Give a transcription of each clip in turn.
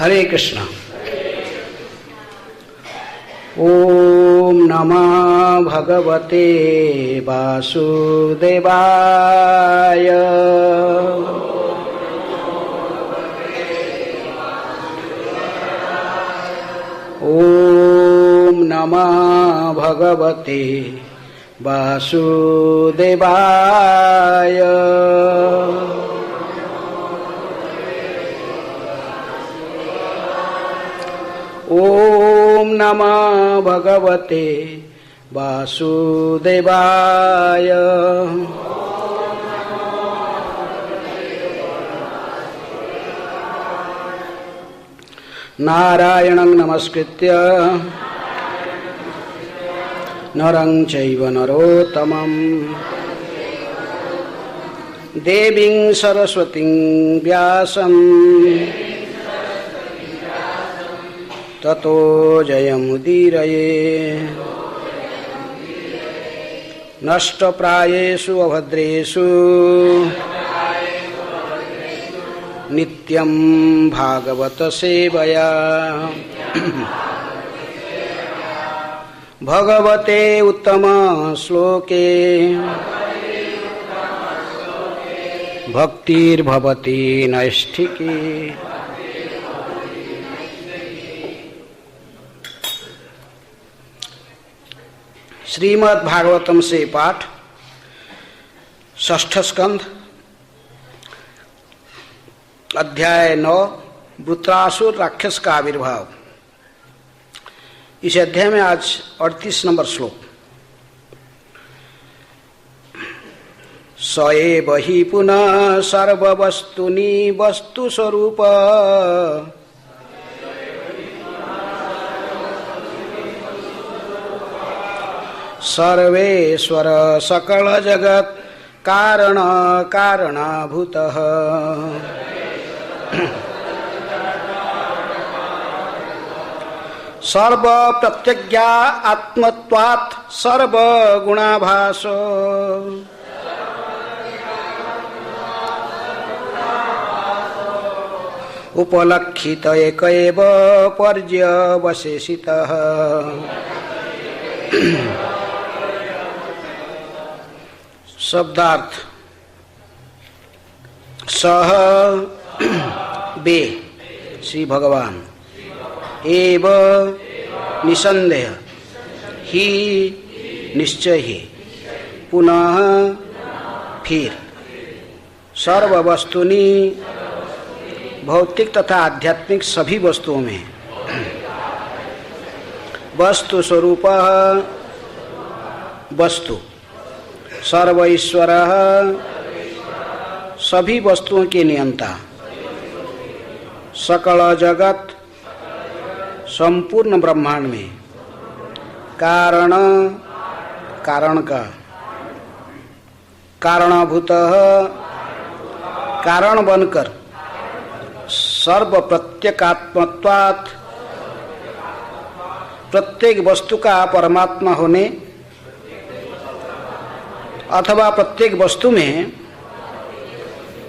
हरे कृष्ण। ओम नमः भगवते वासुदेवाय। ओम नमः भगवते वासुदेवाय। ओम नमः भगवते वासुदेवाय। नारायणं नमस्कृत्य नरं चैव नरोत्तमं देवीं सरस्वतीं व्यासं ततो जयमुदीरये। नष्टप्रायेषु अभद्रेषु नित्यं भागवत सेवया भगवते उत्तम श्लोके भक्तिर्भवति नैष्ठिकी। श्रीमद् भागवतम से पाठ, षष्ठ स्कंध, अध्याय 9, वृत्रासुर राक्षस का आविर्भाव। इस अध्याय में आज 38 नंबर श्लोक। स एव हि पुनः सर्ववस्तुनि वस्तु स्वरूप सर्वेश्वर सकल जगत कारण कारणभूतः। सर्व प्रत्यज्ञा आत्मत्वात् सर्वगुणाभास उपलक्षित एक एव पर्यवशेषितः। शब्दार्थ। सह बे श्री भगवान एव निसंदेह ही निश्चय ही पुनः फिर सर्व वस्तुनि भौतिक तथा आध्यात्मिक सभी वस्तुओं में वस्तु स्वरूप वस्तु सर्व ईश्वर सभी वस्तुओं के नियंता सकल जगत संपूर्ण ब्रह्मांड में कारण कारण का कारणभूत कारण बनकर सर्व प्रत्येकात्मत्वात् प्रत्येक वस्तु का परमात्मा होने अथवा प्रत्येक वस्तु में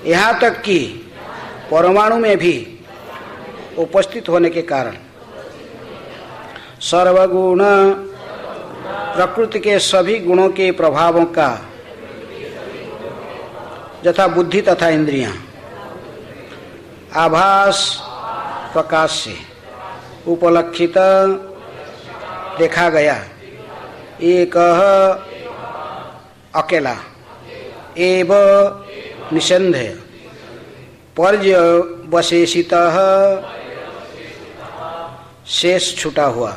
यहाँ तक कि परमाणु में भी उपस्थित होने के कारण सर्वगुण प्रकृति के सभी गुणों के प्रभावों का यथा बुद्धि तथा इंद्रियां आभास प्रकाश से उपलक्षित देखा गया एक अकेला एव निसंदेह पर्यवशेषित शेष छूटा हुआ।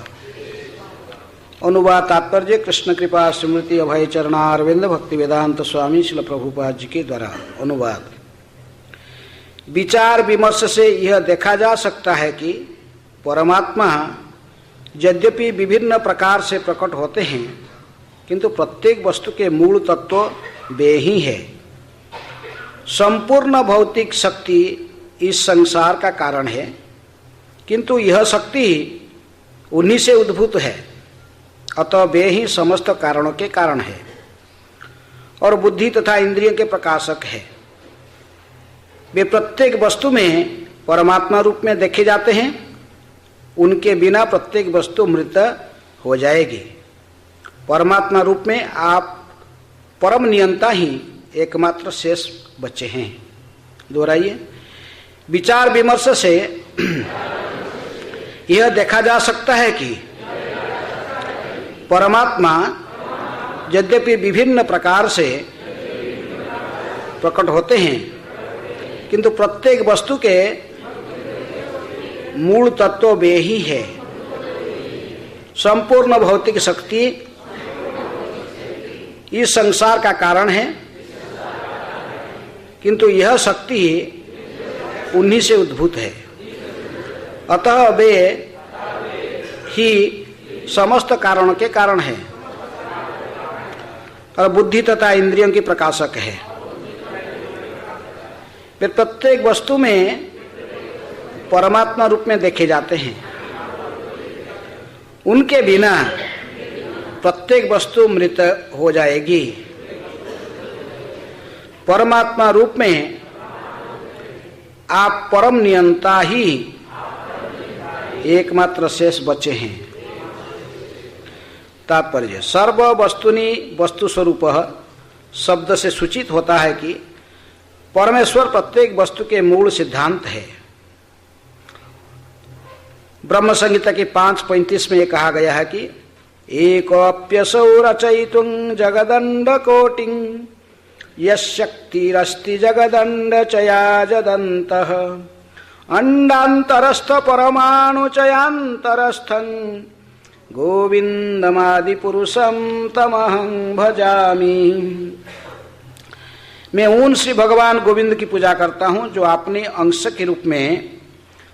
अनुवाद तात्पर्य कृष्ण कृपा स्मृति अभय चरणारविंद भक्ति वेदांत स्वामी श्रील प्रभुपाद जी के द्वारा अनुवाद। विचार विमर्श से यह देखा जा सकता है कि परमात्मा यद्यपि विभिन्न प्रकार से प्रकट होते हैं किंतु प्रत्येक वस्तु के मूल तत्व वे ही है। संपूर्ण भौतिक शक्ति इस संसार का कारण है किंतु यह शक्ति उन्हीं से उद्भूत है, अतः वे ही समस्त कारणों के कारण है और बुद्धि तथा इंद्रियों के प्रकाशक है। वे प्रत्येक वस्तु में परमात्मा रूप में देखे जाते हैं, उनके बिना प्रत्येक वस्तु मृत हो जाएगी। परमात्मा रूप में आप परम नियंता ही एकमात्र शेष बचे हैं। दोहराइए। विचार विमर्श से यह देखा जा सकता है कि परमात्मा यद्यपि विभिन्न प्रकार से प्रकट होते हैं, किंतु प्रत्येक वस्तु के मूल तत्व वे ही है। संपूर्ण भौतिक शक्ति इस संसार का कारण है, किंतु यह शक्ति उन्हीं से उद्भूत है। अतः वे ही समस्त कारणों के कारण है और बुद्धि तथा इंद्रियों की प्रकाशक है। फिर प्रत्येक वस्तु में परमात्मा रूप में देखे जाते हैं। उनके बिना प्रत्येक वस्तु मृत हो जाएगी। परमात्मा रूप में आप परम नियंता ही एकमात्र शेष बचे हैं। तात्पर्य, सर्व वस्तुनि वस्तु स्वरूप शब्द से सूचित होता है कि परमेश्वर प्रत्येक वस्तु के मूल सिद्धांत है। ब्रह्म संहिता की 5:35 में यह कहा गया है कि एकोप्यसौ रचयितुं जगदंड कोटिं यशक्तिरस्ति जगदंड चयाजदन्तः अंडांतरस्थ परमाणु चयांतरस्थं गोविंदमादि पुरुषं तमहं भजामि। मैं उन श्री भगवान गोविंद की पूजा करता हूँ जो अपने अंश के रूप में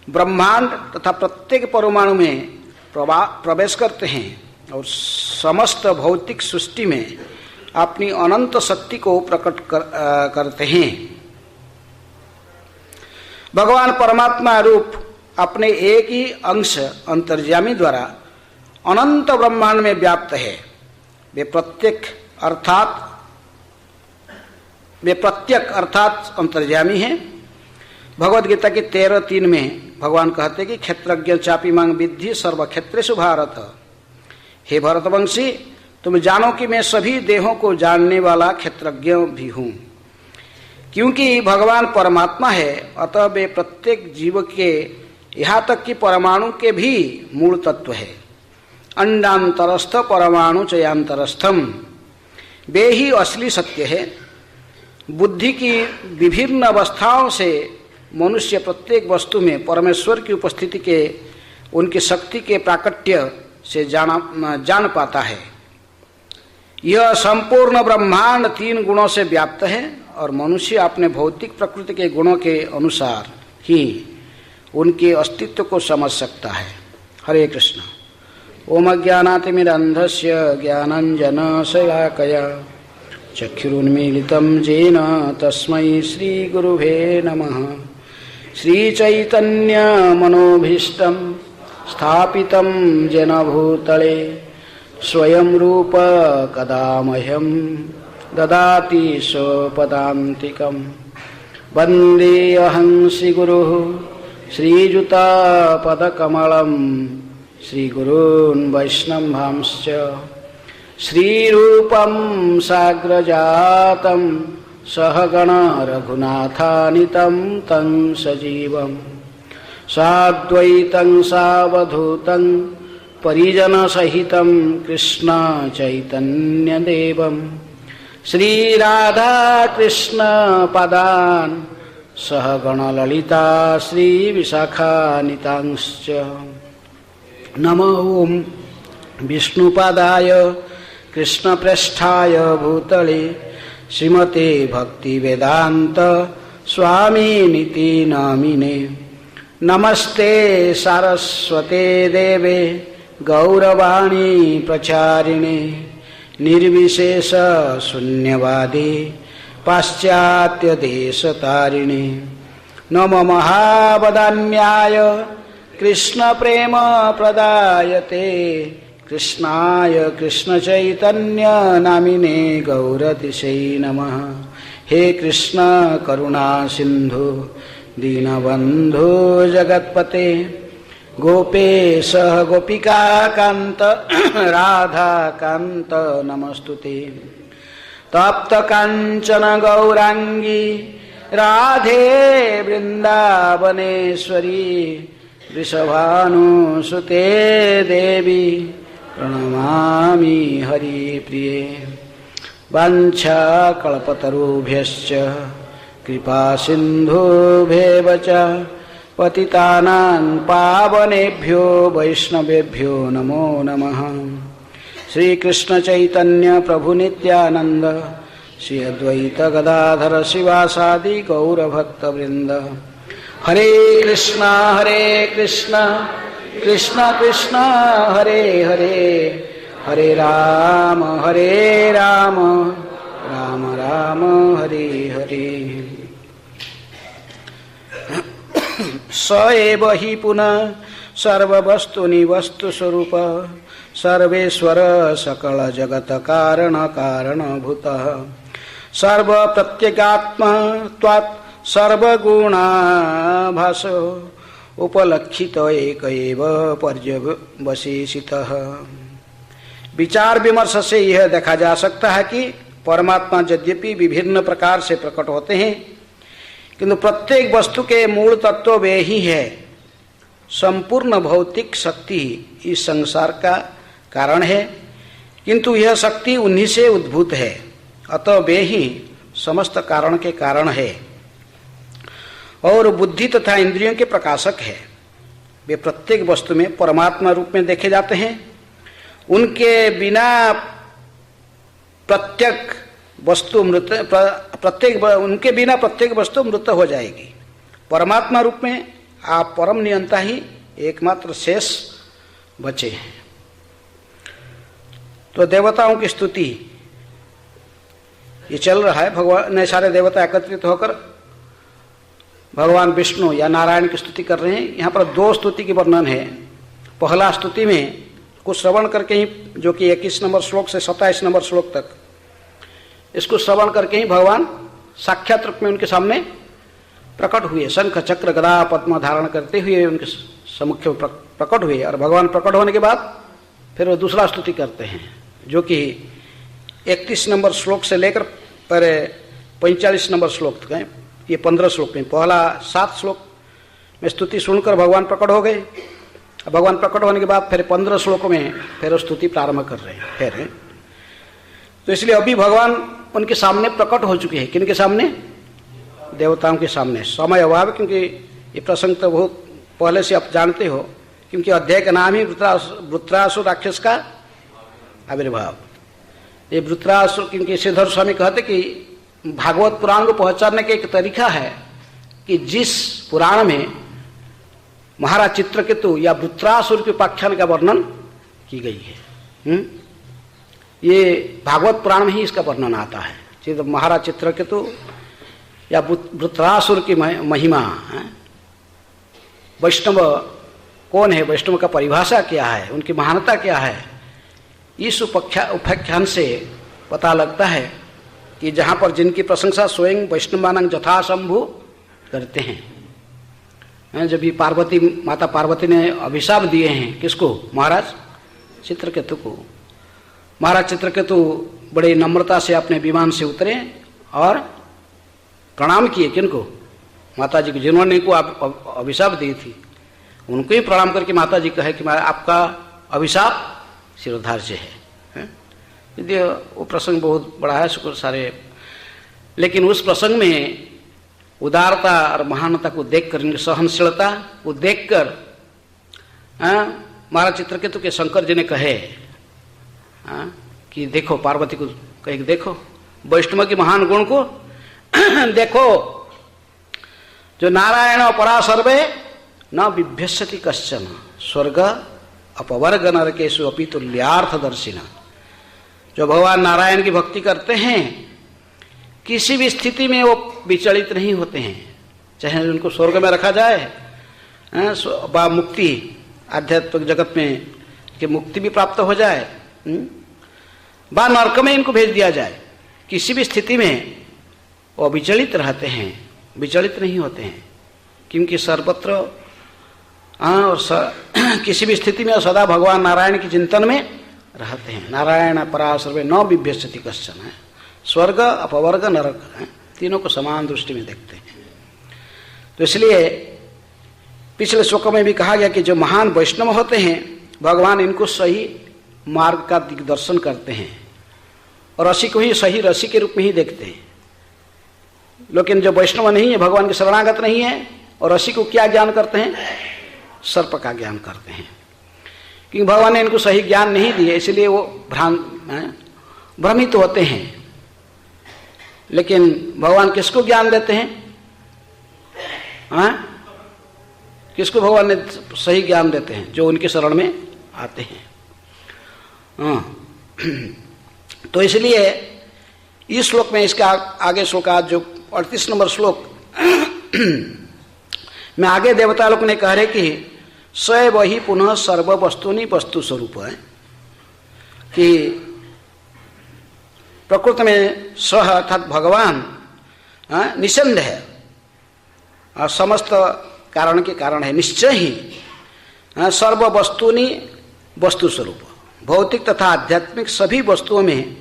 ब्रह्मांड तथा प्रत्येक परमाणु में प्रवेश करते हैं और समस्त भौतिक सृष्टि में अपनी अनंत शक्ति को प्रकट करते हैं। भगवान परमात्मा रूप अपने एक ही अंश अंतर्यामी द्वारा अनंत ब्रह्मांड में व्याप्त है। वे प्रत्यक अर्थात अंतर्यामी हैं। भगवद गीता की 13:3 में भगवान कहते कि क्षेत्रज्ञ चापि मांग विद्धि सर्व क्षेत्रेषु भारत। हे भरतवंशी, तुम जानो कि मैं सभी देहों को जानने वाला क्षेत्रज्ञ भी हूँ। क्योंकि भगवान परमात्मा है, अतः वे प्रत्येक जीव के यहाँ तक कि परमाणु के भी मूल तत्व है। अंडांतरस्थ परमाणु चयांतरस्थम, वे ही असली सत्य है। बुद्धि की विभिन्न अवस्थाओं से मनुष्य प्रत्येक वस्तु में परमेश्वर की उपस्थिति के उनकी शक्ति के प्राकट्य से जान पाता है। यह संपूर्ण ब्रह्मांड 3 गुणों से व्याप्त है और मनुष्य अपने भौतिक प्रकृति के गुणों के अनुसार ही उनके अस्तित्व को समझ सकता है। हरे कृष्ण। ओम अज्ञानातिमिरन्धस्य ज्ञानाञ्जनशलाकया चक्षुरुन्मीलितं येन तस्मै श्रीगुरुवे नमः। श्रीचैतन्यमनोभीष्टं स्थापितं येन भूतले स्वयं रूप कदा मह्यं ददाति स्वपदान्तिकं। वन्देऽहं श्रीगुरुः श्रीयुतापदकमलं श्रीगुरून् वैष्णवांश्च श्रीरूपं साग्रजातं सहगण रघुनाथानितं तं सजीवं साद्वैतं सावधूतं परिजनसहितं कृष्ण चैतन्यदेवं श्रीराधा कृष्ण पदान् सहगण ललिता श्रीविशाखानितांश्च। नमो ओं विष्णुपादाय कृष्णप्रेष्ठाय भूतले श्रीमते भक्तिवेदांत स्वामिनिति नामिने। नमस्ते सारस्वते देवे गौरवाणी प्रचारिणे निर्विशेष शून्यवादी पाश्चात्य देशतारिणे। नमो महावदान्याय कृष्ण प्रेम प्रदायते कृष्णाय कृष्ण चैतन्य नामिने गौरतिशै नमः। हे कृष्ण करुणा सिंधु दीनबन्धो जगत्पते गोपेश गोपिकान्त राधाकान्त नमस्तुते तप्त कांचन गौरांगी राधे वृंदावनेश्वरी वृषभानुसुते देवी प्रणमामि हरिप्रिये वाञ्छाकल्पतरुभ्यश्च कृपा सिन्धुभ्येव च पतितानां पावनेभ्यो वैष्णवेभ्यो नमो नमः। श्री कृष्ण चैतन्य प्रभु नित्यानंद श्री अद्वैत गदाधर शिवासादि गौरभक्त वृंद। हरे कृष्ण कृष्ण कृष्ण हरे हरे, हरे राम राम राम हरे हरे। स एव हि पुनः सर्ववस्तुनि वस्तुस्वरूप सर्वेश्वर सकल जगत कारण कारणभूतः सर्व प्रत्यगात्मा त्वात् सर्वगुणाभास उपलक्षित एक एव पर्यवसितः। विचार विमर्श से यह देखा जा सकता है कि परमात्मा यद्यपि विभिन्न प्रकार से प्रकट होते हैं किंतु प्रत्येक वस्तु के मूल तत्व वे ही है। संपूर्ण भौतिक शक्ति इस संसार का कारण है किंतु यह शक्ति उन्हीं से उद्भूत है, अतः वे ही समस्त कारण के कारण है और बुद्धि तथा इंद्रियों के प्रकाशक है। वे प्रत्येक वस्तु में परमात्मा रूप में देखे जाते हैं। उनके बिना प्रत्येक वस्तु मृत हो जाएगी। परमात्मा रूप में आप परम नियंता ही एकमात्र शेष बचे हैं। तो देवताओं की स्तुति ये चल रहा है। भगवान ने सारे देवता एकत्रित होकर भगवान विष्णु या नारायण की स्तुति कर रहे हैं। यहाँ पर दो स्तुति की वर्णन है। पहला स्तुति में कुछ श्रवण करके ही, जो कि 21 नंबर श्लोक से 27 नंबर श्लोक तक, इसको श्रवण करके ही भगवान साक्षात रूप में उनके सामने प्रकट हुए। शंख चक्र गदा पद्म धारण करते हुए उनके सम्मुख में प्रकट हुए और भगवान प्रकट होने के बाद फिर वो दूसरा स्तुति करते हैं, जो कि 31 नंबर श्लोक से लेकर 45 नंबर श्लोक तक है। ये 15 श्लोक में पहला 7 श्लोक में स्तुति सुनकर भगवान प्रकट हो गए। भगवान प्रकट होने के बाद फिर 15 श्लोकों में फिर स्तुति प्रारंभ कर रहे हैं फिर। तो इसलिए अभी भगवान उनके सामने प्रकट हो चुके हैं। किनके सामने? देवताओं के सामने। समय अभाव, क्योंकि ये प्रसंग तो बहुत पहले से आप जानते हो, क्योंकि अध्याय का नाम ही वृत्रासुर राक्षस का आविर्भाव। ये वृत्रासुर, क्योंकि श्रीधर स्वामी कहते कि भागवत पुराण को पहचानने का एक तरीका है कि जिस पुराण में महाराज चित्रकेतु या वृत्रासुर के उपाख्यान का वर्णन की गई है, ये भागवत पुराण में ही इसका वर्णन आता है। महाराज चित्रकेतु या वृत्रासुर की महिमा है। वैष्णव कौन है, वैष्णव का परिभाषा क्या है, उनकी महानता क्या है, इस उपाख्यान से पता लगता है कि जहाँ पर जिनकी प्रशंसा स्वयं वैष्णवानंद यथासंभु करते हैं। जब भी माता पार्वती ने अभिशाप दिए हैं किसको? महाराज चित्रकेतु को। महाराज चित्रकेतु बड़े नम्रता से अपने विमान से उतरे और प्रणाम किए। किनको? माता जी को, जिन्होंने इनको अभिशाप दी थी, उनको ही प्रणाम करके माता जी कहे कि आपका अभिशाप शिरोधार्य है। यदि वो प्रसंग बहुत बड़ा है, शुक्र सारे, लेकिन उस प्रसंग में उदारता और महानता को देखकर, सहनशीलता को देखकर महाराज चित्रकेतु के शंकर जी ने कहे कि देखो, पार्वती को कहे देखो वैष्णव की महान गुण को देखो, जो नारायण परा सर्वे न बिभ्यस्यति कश्चन स्वर्ग अपवर्ग नरकेषु अपि तुल्यार्थदर्शिना। जो भगवान नारायण की भक्ति करते हैं किसी भी स्थिति में वो विचलित नहीं होते हैं, चाहे उनको स्वर्ग में रखा जाए व मुक्ति आध्यात्मिक जगत में कि मुक्ति भी प्राप्त हो जाए, व नरक में इनको भेज दिया जाए, किसी भी स्थिति में वो विचलित रहते हैं, विचलित नहीं होते हैं। क्योंकि सर्वत्र किसी भी स्थिति में सदा भगवान नारायण के चिंतन में रहते हैं। नारायण परा सर्वे न बिभ्यस्यति कश्चन है, स्वर्ग अपवर्ग नरक है, तीनों को समान दृष्टि में देखते हैं। तो इसलिए पिछले श्लोक में भी कहा गया कि जो महान वैष्णव होते हैं भगवान इनको सही मार्ग का दिग्दर्शन करते हैं और रसी को ही सही रसी के रूप में ही देखते हैं। लेकिन जो वैष्णव नहीं है, भगवान के शरणागत नहीं है, और रसी को क्या ज्ञान करते हैं? सर्प का ज्ञान करते हैं, क्योंकि भगवान ने इनको सही ज्ञान नहीं दिए, इसलिए वो भ्रमित होते हैं। लेकिन भगवान किसको ज्ञान देते हैं? किसको भगवान ने सही ज्ञान देते हैं? जो उनके शरण में आते हैं। तो इसलिए इस श्लोक में, इसका आगे श्लोक जो 38 नंबर श्लोक में आगे देवता लोग ने कह रहे कि स वही पुनः सर्व वस्तुनि वस्तु स्वरूप है, कि प्रकृति में सह अर्थात भगवान निसंदेह है और समस्त कारण के कारण है, निश्चय ही सर्व वस्तुनि वस्तु स्वरूप, भौतिक तथा आध्यात्मिक सभी वस्तुओं में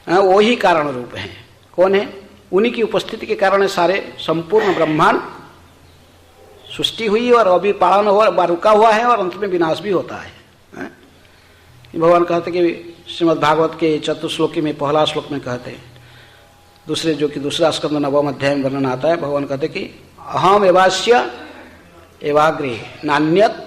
वही कारण रूप है। कौन है? उन्हीं की उपस्थिति के कारण सारे संपूर्ण ब्रह्मांड सृष्टि हुई और अभी पालन हुआ, रुका हुआ है और अंत में विनाश भी होता है। भगवान कहते कि श्रीमद् भागवत के चतुर्थ श्लोकी में पहला श्लोक में कहते, दूसरे जो कि दूसरा स्कंद 9वें अध्याय में वर्णन आता है, भगवान कहते कि अहम एवास्य एवाग्रे नान्यत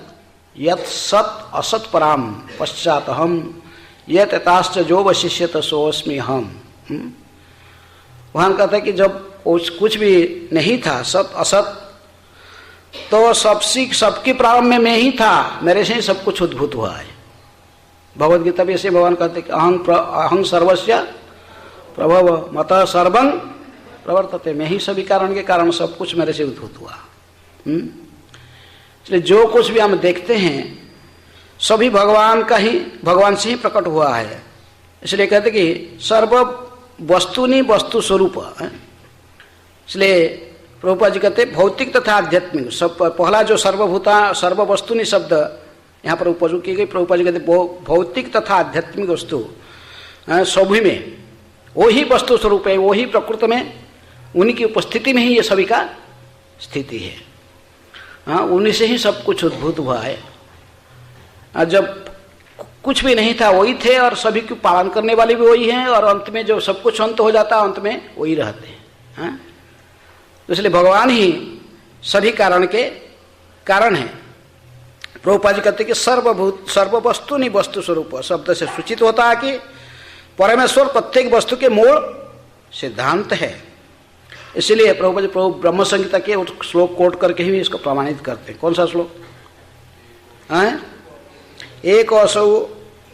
यत् सत असत पराम पश्चात हम यत् यताश्च जो वशिष्यत सोऽस्मि हम। भगवान कहते कि जब कुछ भी नहीं था, सत असत, तो सबकी प्रारंभ में मैं ही था, मेरे से ही सब कुछ उद्भूत हुआ है। भगवद गीता भी ऐसे भगवान कहते कि अहं सर्वस्य प्रभव मतः सर्वं प्रवर्तते, मैं ही सभी कारण के कारण सब कुछ मेरे से उद्भूत हुआ। इसलिए जो कुछ भी हम देखते हैं सभी भगवान का ही, भगवान से ही प्रकट हुआ है। इसलिए कहते कि सर्व वस्तुनि वस्तु स्वरूप है। इसलिए प्रभुपाद जी कहते भौतिक तथा आध्यात्मिक सब, पहला जो सर्व वस्तुनि शब्द यहाँ पर उपयोग की गई, प्रभुपाद जी कहते भौतिक तथा आध्यात्मिक वस्तु सभी में वही वस्तु स्वरूप है, वही प्रकृति में, उन्हीं की उपस्थिति में ही ये सभी का स्थिति है। उन्हीं से ही सब कुछ उद्भूत हुआ है। जब कुछ भी नहीं था वही थे और सभी को पालन करने वाले भी वही हैं, और अंत में जो सब कुछ अंत हो जाता है अंत में वही रहते हैं। तो इसलिए भगवान ही सभी कारण के कारण है। प्रभुपाद जी कहते कि सर्व वस्तुनि वस्तु स्वरूप शब्द से सूचित होता है कि परमेश्वर प्रत्येक वस्तु के मूल सिद्धांत है। इसलिए प्रभुपाद जी ब्रह्म संहिता के श्लोक कोट करके ही इसको प्रमाणित करते हैं। कौन सा श्लोक? एक असौ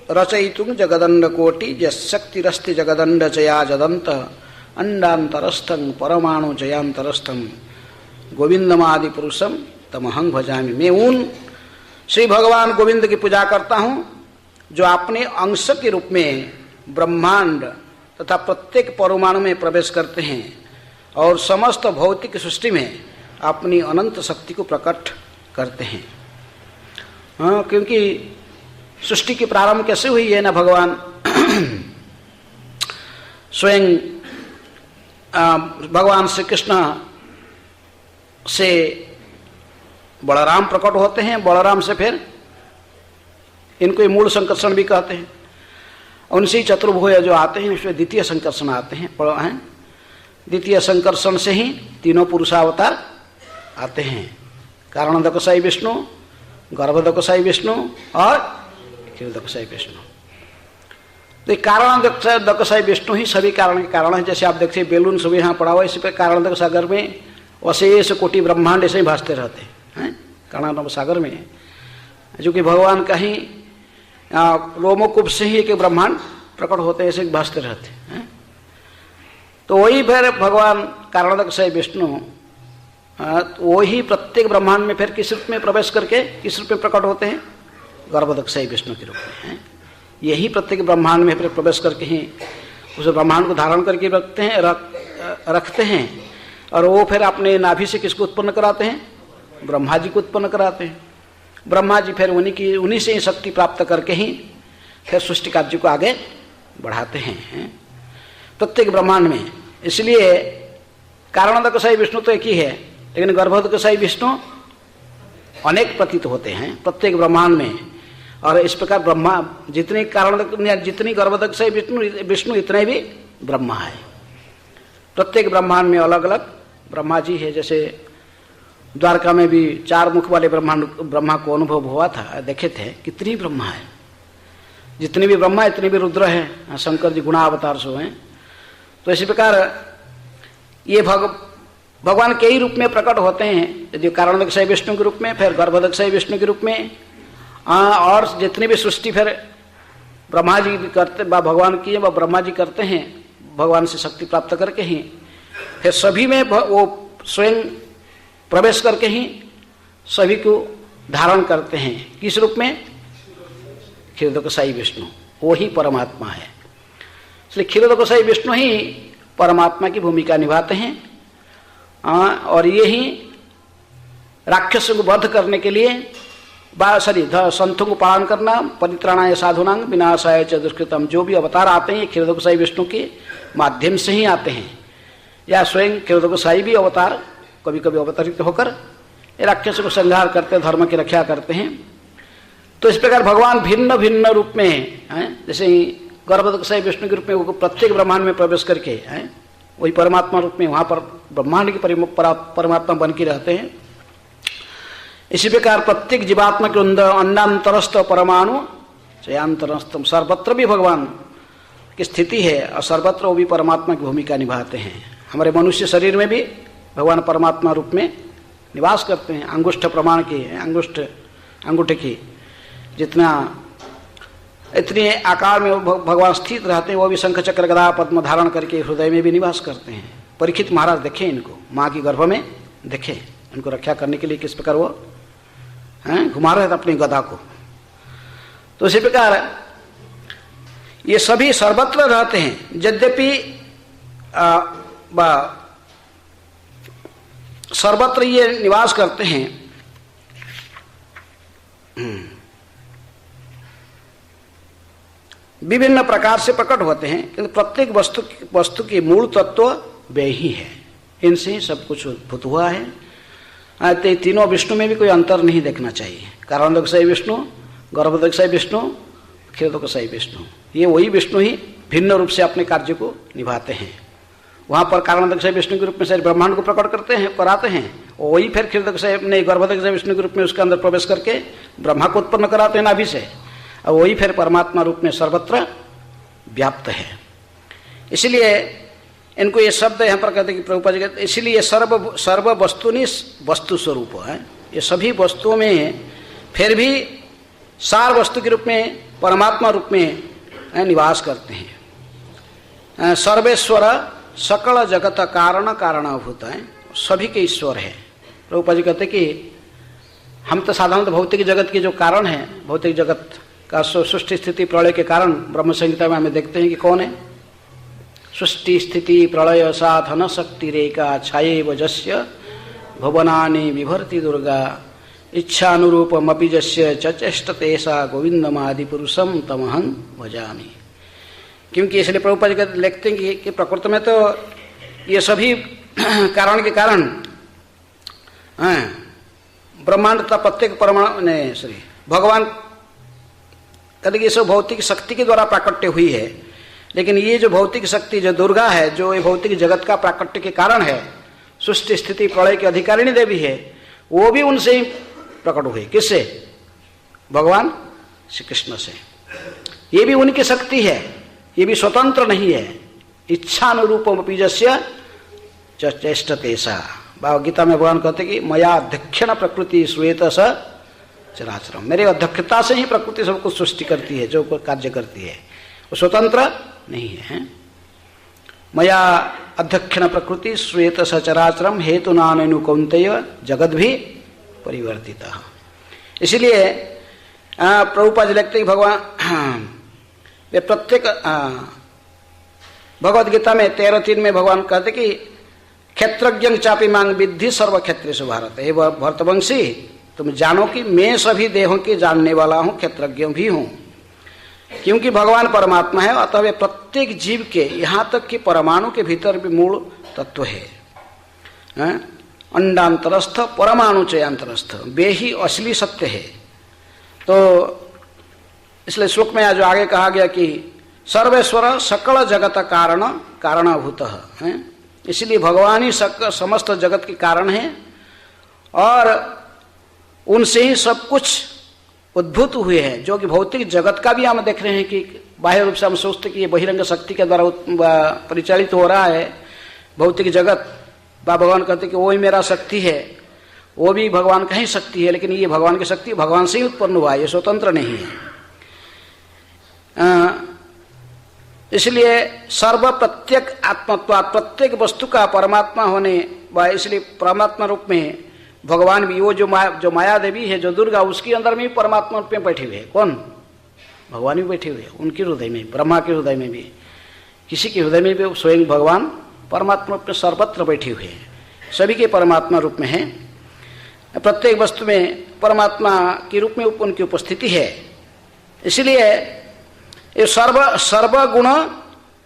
रचयितुं जगदंड कोटि यशक्तिरस्ति जगदंड चया जदंत अंडांतरस्थं परमाणु जयांतरस्थं गोविंदमादि पुरुषम तमहं भजामि। मैं उन श्री भगवान गोविंद की पूजा करता हूँ जो अपने अंश के रूप में ब्रह्मांड तथा प्रत्येक परमाणु में प्रवेश करते हैं और समस्त भौतिक सृष्टि में अपनी अनंत शक्ति को प्रकट करते हैं। क्योंकि सृष्टि की प्रारंभ कैसे हुई है ना, भगवान स्वयं भगवान श्री कृष्ण से बलराम प्रकट होते हैं, बलराम से फिर इनको मूल संकर्षण भी कहते हैं। उनसे चतुर्भुज जो आते हैं उसमें द्वितीय संकर्षण आते हैं। द्वितीय संकर्षण से ही तीनों पुरुषावतार आते हैं, कारणदकसाई विष्णु, गर्भदकसाई विष्णु और क्षीरदकसाई विष्णु। तो कारणदकसाई विष्णु ही सभी कारण के कारण है। जैसे आप देखते हैं बेलून सभी यहाँ पड़ा हुआ, इसी पर कारणदक सागर में अशेष कोटि ब्रह्मांड ऐसे ही भासते रहते हैं कारणदक सागर में, जो कि भगवान का ही रोमकूप से ही एक ब्रह्मांड प्रकट होते हैं, ऐसे भासते रहते हैं। तो वही फिर भगवान कारणदकसाई विष्णु वही प्रत्येक ब्रह्मांड में फिर किस रूप में प्रवेश करके किस रूप में प्रकट होते हैं? गर्भदकसाई विष्णु के रूप में। यही प्रत्येक ब्रह्मांड में फिर प्रवेश करके ही उस ब्रह्मांड को धारण करके रखते हैं और वो फिर अपने नाभि से किसको उत्पन्न कराते हैं? ब्रह्मा जी को उत्पन्न कराते हैं। ब्रह्मा जी फिर उन्हीं से ही शक्ति प्राप्त करके ही फिर सृष्टि कार्य को आगे बढ़ाते हैं प्रत्येक ब्रह्मांड में। इसलिए कारणोदकशाही विष्णु तो एक ही है, लेकिन गर्भोदकशाही विष्णु अनेक प्रतीत होते हैं प्रत्येक ब्रह्मांड में। और इस प्रकार ब्रह्मा जितनी जितनी गर्भोदकशाही विष्णु इतने भी ब्रह्मा है। प्रत्येक ब्रह्मांड में अलग अलग ब्रह्मा जी है। जैसे द्वारका में भी 4 मुख वाले ब्रह्मा को अनुभव हुआ था, देखे थे कितनी ब्रह्मा है। जितनी भी ब्रह्मा इतनी भी रुद्र है। शंकर जी गुणावतार सो हैं। तो इसी प्रकार ये भगवान के ही रूप में प्रकट होते हैं, यदि कारणोदकशाही विष्णु के रूप में, फिर गर्भोदकशाही विष्णु के रूप में, और जितनी भी सृष्टि फिर ब्रह्मा जी करते भगवान की व ब्रह्मा जी करते हैं भगवान से शक्ति प्राप्त करके ही। फिर सभी में वो स्वयं प्रवेश करके ही सभी को धारण करते हैं। किस रूप में? क्षीरोदकशाही विष्णु, वो ही परमात्मा है। इसलिए क्षीरोदकशाही विष्णु ही परमात्मा की भूमिका निभाते हैं। और ये ही राक्षसों को वध करने के लिए संतों को पालन करना, परित्राणाय साधुनां विनाशाय च दुष्कृतम, जो भी अवतार आते हैं क्षीरोदकशाही विष्णु के माध्यम से ही आते हैं। या स्वयं क्षीरोदकशाही भी अवतार कभी कभी अवतरित होकर राक्षसों को संहार करते, धर्म की रक्षा करते हैं। तो इस प्रकार भगवान भिन्न भिन्न रूप में हैं। जैसे ही गर्भोदकशाही विष्णु के रूप में वो प्रत्येक ब्रह्मांड में प्रवेश करके हैं, वही परमात्मा रूप में वहां पर ब्रह्मांड की परमात्मा बन के रहते हैं। इसी प्रकार प्रत्येक जीवात्मा के अन्नांतरस्थ परमाणु चयांतरस्थम, सर्वत्र भी भगवान की स्थिति है और सर्वत्र वो भी परमात्मा की भूमिका निभाते हैं। हमारे मनुष्य शरीर में भी भगवान परमात्मा रूप में निवास करते हैं। अंगुष्ठ प्रमाण की अंगूठे की जितना इतने आकार में भगवान स्थित रहते हैं, वो भी शंख चक्र गदा पद्म धारण करके हृदय में भी निवास करते हैं। परीक्षित महाराज देखे इनको, माँ की गर्भ में देखे, इनको रक्षा करने के लिए किस प्रकार वो घुमा रहे थे अपनी गदा को। तो इसी प्रकार ये सभी सर्वत्र रहते हैं। यद्यपि सर्वत्र ये निवास करते हैं, विभिन्न प्रकार से प्रकट होते हैं, किंतु प्रत्येक वस्तु की मूल तत्व वे ही है। इनसे ही सब कुछ उद्भूत हुआ है। तो तीनों विष्णु में भी कोई अंतर नहीं देखना चाहिए। कारणोदकशाही विष्णु, गर्भोदकशाही विष्णु, क्षीरोदकशाही विष्णु, ये वही विष्णु ही भिन्न रूप से अपने कार्य को निभाते हैं। वहाँ पर कारणोदकशाही विष्णु के रूप में सारे ब्रह्मांड को प्रकट करते हैं, कराते हैं, और वही फिर क्षीरोदकशाही गर्भोदकशाही विष्णु के रूप में उसके अंदर प्रवेश करके ब्रह्मा को उत्पन्न कराते हैं नाभि से, और वही फिर परमात्मा रूप में सर्वत्र व्याप्त है। इसलिए इनको ये शब्द यहाँ पर कहते हैं कि प्रभुपाद जी कहते, इसलिए सर्व वस्तुनि वस्तु स्वरूप है। ये सभी वस्तुओं में फिर भी सार वस्तु के रूप में परमात्मा रूप में निवास करते हैं। सर्वेश्वर सकल जगत कारणभूत है, सभी के ईश्वर है। प्रभुपाद जी कहते कि हम तो साधारणतः भौतिक जगत के जो कारण है, भौतिक जगत का सृष्टि स्थिति प्रलय के कारण ब्रह्म संहिता में हमें देखते हैं कि कौन है। सृष्टि स्थिति प्रलय साधन शक्ति रेखा छाये वजस्य भुवनानि विभर्ति दुर्गा इच्छानुरूपमपि जस्य चचेष्टते सा गोविंदमादि पुरुषम तमहं भजामि। क्योंकि इसलिए प्रभुपाद जी लिखते हैं कि प्रकृति में तो ये सभी कारण के कारण ब्रह्मांड तथा प्रत्येक परमाणु ने भगवान कहते कि सब भौतिक शक्ति के द्वारा प्राकट्य हुई है। लेकिन ये जो भौतिक शक्ति जो दुर्गा है, जो ये भौतिक जगत का प्राकट्य के कारण है, सृष्टि स्थिति प्रलय की अधिकारिणी देवी है, वो भी उनसे ही प्रकट हुई। किससे? भगवान श्री कृष्ण से। ये भी उनकी शक्ति है, ये भी स्वतंत्र नहीं है। इच्छानुरूपमपि यस्य चेष्टते सा। भाव गीता में भगवान कहते कि मया अध्यक्षण प्रकृति श्वेत स चराचरम, मेरे अध्यक्षता से ही प्रकृति सब कुछ सृष्टि करती है, जो कार्य करती है, वो स्वतंत्र नहीं है। मया अध्यक्षण प्रकृति श्वेत स चराचरम हेतु नानु कौन्तेय जगत भी परिवर्तित। इसलिए प्रभुपाद लिखते भगवान वे प्रत्येक भगवद गीता में 13:3 में भगवान कहते कि क्षेत्रज्ञ चापि मांग विद्धि सर्व क्षेत्रेषु भारत। हे भरतवंशी, तुम जानो कि मैं सभी देहों के जानने वाला हूं, क्षेत्रज्ञ भी हूं। क्योंकि भगवान परमात्मा है, अतः वे प्रत्येक जीव के, यहां तक कि परमाणु के भीतर भी मूल तत्व है। अंडांतरस्थ परमाणु चयांतरस्थ, वे ही असली सत्य है। तो इसलिए श्लोक में जो आगे कहा गया कि सर्वेश्वर सकल जगत कारण कारणभूत है, इसलिए भगवान ही समस्त जगत के कारण है और उनसे ही सब कुछ उद्भूत हुए हैं। जो कि भौतिक जगत का भी हम देख रहे हैं कि बाह्य रूप से हम सोचते कि ये बहिरंग शक्ति के द्वारा परिचालित हो रहा है भौतिक जगत। भगवान कहते कि वो ही मेरा शक्ति है, वो भी भगवान का ही शक्ति है, लेकिन ये भगवान की शक्ति भगवान से ही उत्पन्न हुआ है, ये स्वतंत्र नहीं है। इसलिए सर्व प्रत्येक आत्मत्व, प्रत्येक वस्तु का परमात्मा होने व इसलिए परमात्मा रूप में भगवान भी, वो जो माया देवी है, जो दुर्गा, उसके अंदर में भी परमात्मा रूप में बैठे हुए हैं। कौन? भगवान भी बैठे हुए हैं उनके हृदय में, ब्रह्मा के हृदय में भी, किसी के हृदय में भी स्वयं भगवान परमात्मा रूप में सर्वत्र बैठे हुए हैं, सभी के परमात्मा रूप में है। प्रत्येक वस्तु में परमात्मा के रूप में उनकी उपस्थिति है। इसलिए ये सर्वगुण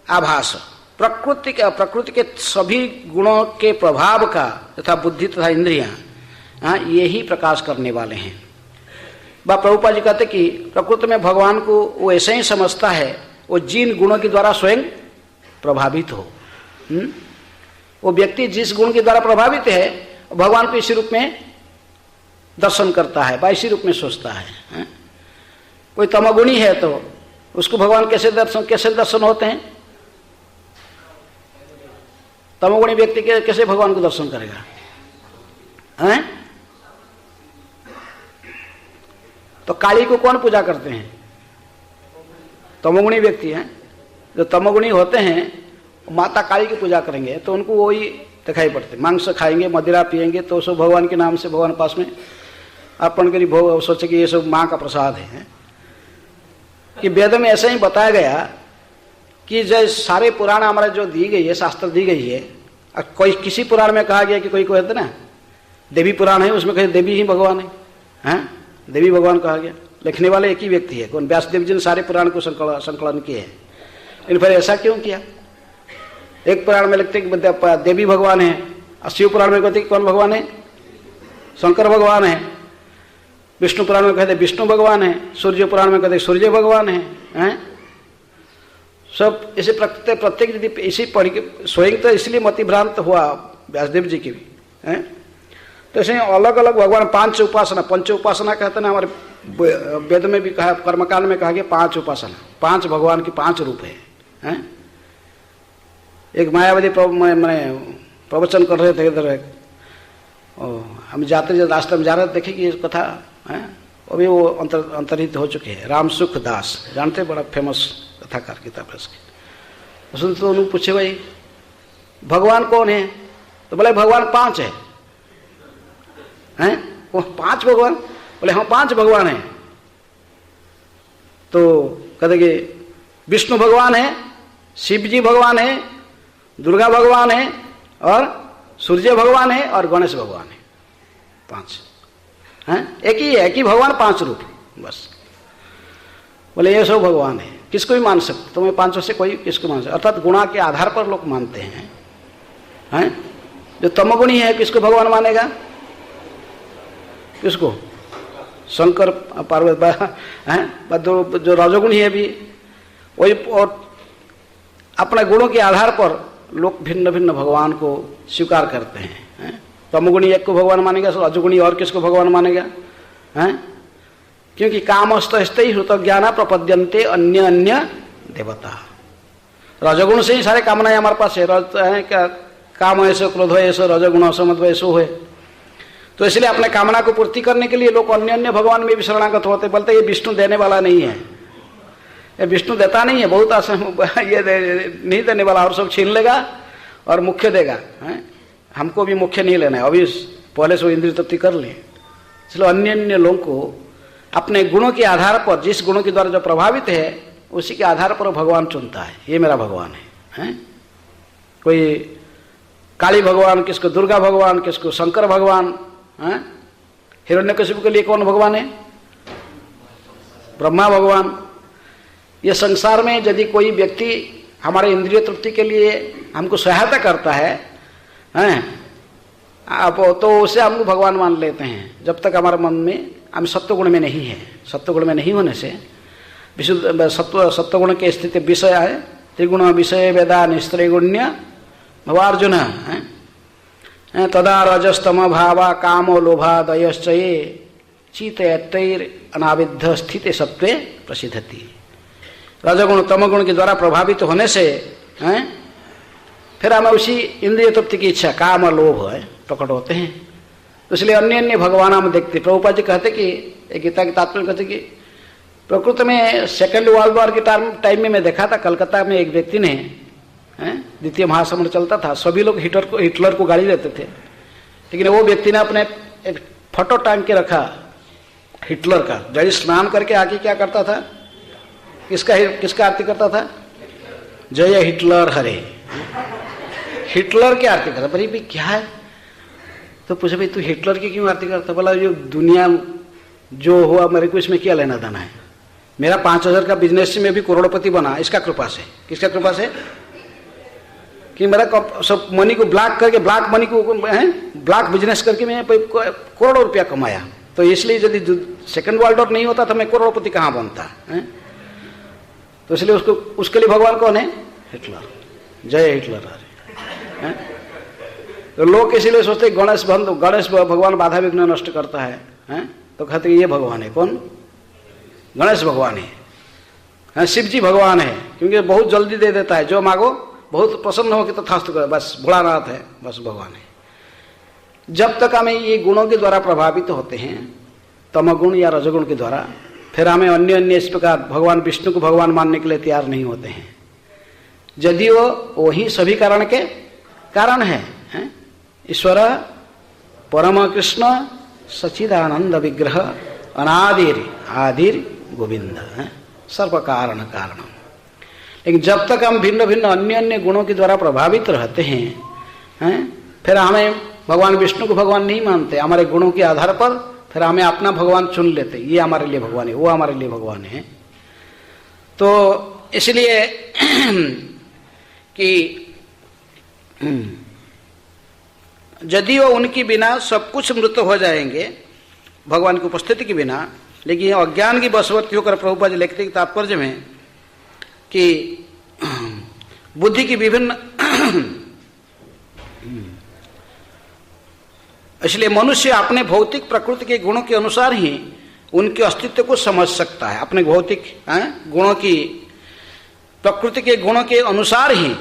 आभास, प्रकृति के सभी गुणों के प्रभाव का तथा बुद्धि तथा इंद्रियां, ये ही प्रकाश करने वाले हैं। प्रभुपाद जी कहते कि प्रकृति में भगवान को वो ऐसे ही समझता है, वो जिन गुणों के द्वारा स्वयं प्रभावित हो। वो व्यक्ति जिस गुण के द्वारा प्रभावित है, भगवान को इसी रूप में दर्शन करता है, इसी रूप में सोचता है। कोई तमोगुणी है तो उसको भगवान कैसे दर्शन होते हैं? तमोगुणी व्यक्ति कैसे भगवान को दर्शन करेगा? हैं? तो काली को कौन पूजा करते हैं? तमोगुणी व्यक्ति हैं। जो तमोगुणी होते हैं माता काली की पूजा करेंगे तो उनको वही दिखाई पड़ते, मांस खाएंगे, मदिरा पिएंगे, तो सब भगवान के नाम से भगवान पास में अर्पण करी, भोग सोचे कि ये सब माँ का प्रसाद है। कि वेद में ऐसा ही बताया गया कि जैसे सारे पुराण हमारे जो दी गई है, शास्त्र दी गई है, कोई किसी पुराण में कहा गया कि कोई कहते ना देवी पुराण है, उसमें कहे देवी ही भगवान है, हैं? देवी भगवान कहा गया। लिखने वाले एक ही व्यक्ति है, कौन? व्यासदेव जी ने सारे पुराण को संकलन किए हैं। लेकिन फिर ऐसा क्यों किया? एक पुराण में लिखते कि देवी भगवान है, और शिव पुराण में कहते कि कौन भगवान है? शंकर भगवान है। विष्णु पुराण में कहते विष्णु भगवान है, सूर्य पुराण में कहते सूर्य भगवान है, हैं? सब इसे प्रत्येक यदि इसी पढ़ के स्वयं तो इसलिए मतिभ्रांत हुआ व्यासदेव जी की भी, हैं? तो ऐसे अलग अलग भगवान, पंच उपासना कहते हैं हमारे वेद में भी कहा, कर्मकांड में कहा गया 5 उपासना, 5 भगवान की 5 रूप है, हैं? एक मायावादी प्रवचन कर रहे थे इधर, हम जाते रास्ते में जा रहे थे, देखे कि ये कथा है अभी वो अंतरित हो चुके हैं। राम सुख दास जानते, बड़ा फेमस कथाकार किताब है उसकी। सुन तो उन्होंने पूछे भाई भगवान कौन है? तो बोले भगवान 5 है। हैं? वो 5 भगवान? बोले हाँ 5 भगवान है। तो कहते कि विष्णु भगवान है, शिव जी भगवान है, दुर्गा भगवान है, और सूर्य भगवान है, और गणेश भगवान है। 5 हैं? एक ही भगवान 5 रूप बस। बोले ये सब भगवान है, किसको भी मान सकते, तुम्हें 5 से कोई किसको मान सकते। अर्थात गुणा के आधार पर लोग मानते हैं, हैं? जो तमोगुणी है किसको भगवान मानेगा? किसको? शंकर पार्वती हैं? जो रजोगुणी है भी वही, और अपने गुणों के आधार पर लोग भिन्न भिन्न भगवान को स्वीकार करते हैं। तमोगुणी एक को भगवान मानेगा, रजोगुणी और किसको भगवान मानेगा? हैं? क्योंकि कामस्त ही हृत ज्ञाना प्रपद्यन्ते अन्य अन्य देवता। रजोगुण से ही सारे कामनाएं हमारे पास है, काम ऐसे, क्रोध ऐसे, रजोगुण असमत्व ऐसो है। तो इसलिए अपने कामना को पूर्ति करने के लिए लोग अन्य अन्य भगवान में भी शरणागत होते, बोलते ये विष्णु देने वाला नहीं है, ये विष्णु देता नहीं है, बहुत आसान, ये नहीं देने वाला, और सब छीन लेगा और मुख्य देगा, हैं? हमको भी मुख्य नहीं लेना है, अभी पहले से वो इंद्रिय तृप्ति कर ले। इसलिए अन्य अन्य लोगों को अपने गुणों के आधार पर, जिस गुणों के द्वारा जो प्रभावित है उसी के आधार पर भगवान चुनता है, ये मेरा भगवान है, हैं? कोई काली भगवान, किसको दुर्गा भगवान, किसको शंकर भगवान। हिरण्यकशिपु के लिए कौन भगवान है? ब्रह्मा भगवान। ये संसार में यदि कोई व्यक्ति हमारे इंद्रिय तृप्ति के लिए हमको सहायता करता है, अब तो उसे हम भगवान मान लेते हैं, जब तक हमारे मन में हम सत्वगुण में नहीं है। सत्वगुण में नहीं होने से विशुद्ध सत्वगुण की स्थिति विषय है, त्रिगुण विषय वेदा निस्त्रिगुण्य भवार्जुन। तदा रजस्तम भावा कामो लोभा दयश्चये चितैर अनाविद्ध स्थित सत्वे प्रसिद्धति। रजगुण तमगुण के द्वारा प्रभावित होने से फिर हमें उसी इंद्रिय तृप्ति की इच्छा, काम और लोभ है प्रकट होते हैं। तो इसलिए अन्य अन्य भगवान हम देखते। प्रभुपाद जी कहते कि गीता के तात्पर्य कहते कि प्रकृति में सेकेंड वर्ल्ड वॉर के टाइम में मैं देखा था, कलकत्ता में एक व्यक्ति ने, द्वितीय महासमर चलता था, सभी लोग हिटलर को गाली देते थे, लेकिन वो व्यक्ति ने अपने एक फोटो टांग के रखा हिटलर का। जब स्नान करके आके क्या करता था, किसका आरती करता था? जय हिटलर हरे। हिटलर की आरती करता। भाई क्या है? तो पूछे भाई तू हिटलर की क्यों आरती करता? बोला जो दुनिया जो हुआ मेरे को इसमें क्या लेना देना है, मेरा 5000 का बिजनेस से मैं भी करोड़पति बना इसका कृपा से। किसका कृपा से? कि मेरा सब मनी को ब्लॉक करके, ब्लॉक मनी को ब्लॉक बिजनेस करके मैं करोड़ों रुपया कमाया। तो इसलिए यदि सेकंड वर्ल्ड वॉर नहीं होता तो मैं करोड़पति कहाँ बनता है? तो इसलिए उसके लिए भगवान कौन है? हिटलर। जय हिटलर हरे। तो लोग इसीलिए सोचते गणेश भगवान बाधा विघ्न नष्ट करता है, तो कहते ये भगवान है। कौन? गणेश भगवान है। शिव जी भगवान है, क्योंकि बहुत जल्दी दे देता है, जो मांगो बहुत प्रसन्न हो कि तथास्तु कर, बस भोलानाथ है, बस भगवान है। जब तक हमें ये गुणों के द्वारा प्रभावित होते हैं, तमगुण या रजगुण के द्वारा, फिर हमें अन्य अन्य इस प्रकार भगवान विष्णु को भगवान मानने के लिए तैयार नहीं होते हैं, यदि वो वही सभी कारण के कारण है। ईश्वर परम कृष्ण सच्चिदानंद विग्रह अनादिर आदिर गोविंद सर्व कारण कारण। लेकिन जब तक हम भिन्न भिन्न अन्य अन्य गुणों के द्वारा प्रभावित रहते हैं, फिर हमें भगवान विष्णु को भगवान नहीं मानते। हमारे गुणों के आधार पर फिर हमें अपना भगवान चुन लेते, ये हमारे लिए भगवान है, वो हमारे लिए भगवान है। तो इसलिए कि यदि वो उनके बिना सब कुछ मृत हो जाएंगे, भगवान की उपस्थिति के बिना, लेकिन अज्ञान की वशवर्ती होकर प्रभुपाद जी लिखते हैं तात्पर्य में कि बुद्धि की विभिन्न इसलिए मनुष्य अपने भौतिक प्रकृति के गुणों के अनुसार ही उनके अस्तित्व को समझ सकता है। अपने भौतिक गुणों की प्रकृति के गुणों के अनुसार ही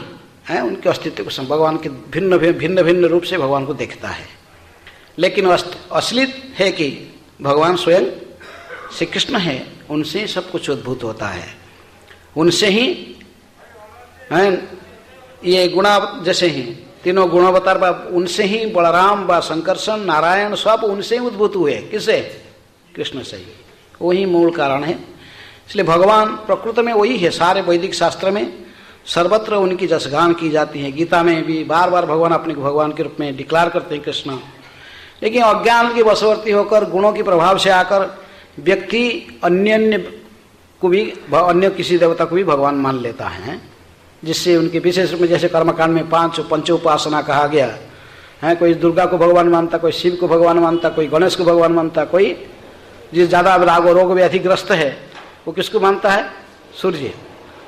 उनके अस्तित्व को भगवान के भिन्न भिन्न रूप से भगवान को देखता है। लेकिन असली है कि भगवान स्वयं श्री कृष्ण है, उनसे ही सब कुछ उद्भूत होता है, उनसे ही ये गुणा जैसे ही तीनों गुणावतार उनसे ही बलराम व शंकरसन नारायण सब उनसे ही उद्भूत हुए। किसे? कृष्ण से ही। वही मूल कारण है। इसलिए भगवान प्रकृति में वही है। सारे वैदिक शास्त्र में सर्वत्र उनकी जसगान की जाती है। गीता में भी बार बार भगवान अपने को भगवान के रूप में डिक्लेयर करते हैं कृष्ण। लेकिन अज्ञान की वशवर्ती होकर गुणों के प्रभाव से आकर व्यक्ति अन्य को भी, अन्य किसी देवता को भी भगवान मान लेता है, जिससे उनके विशेष रूप में जैसे कर्मकांड में पंचोपासना कहा गया है। कोई दुर्गा को भगवान मानता, कोई शिव को भगवान मानता, कोई गणेश को भगवान मानता, कोई जिस ज्यादा रोग व्याधिग्रस्त है वो किसको मानता है?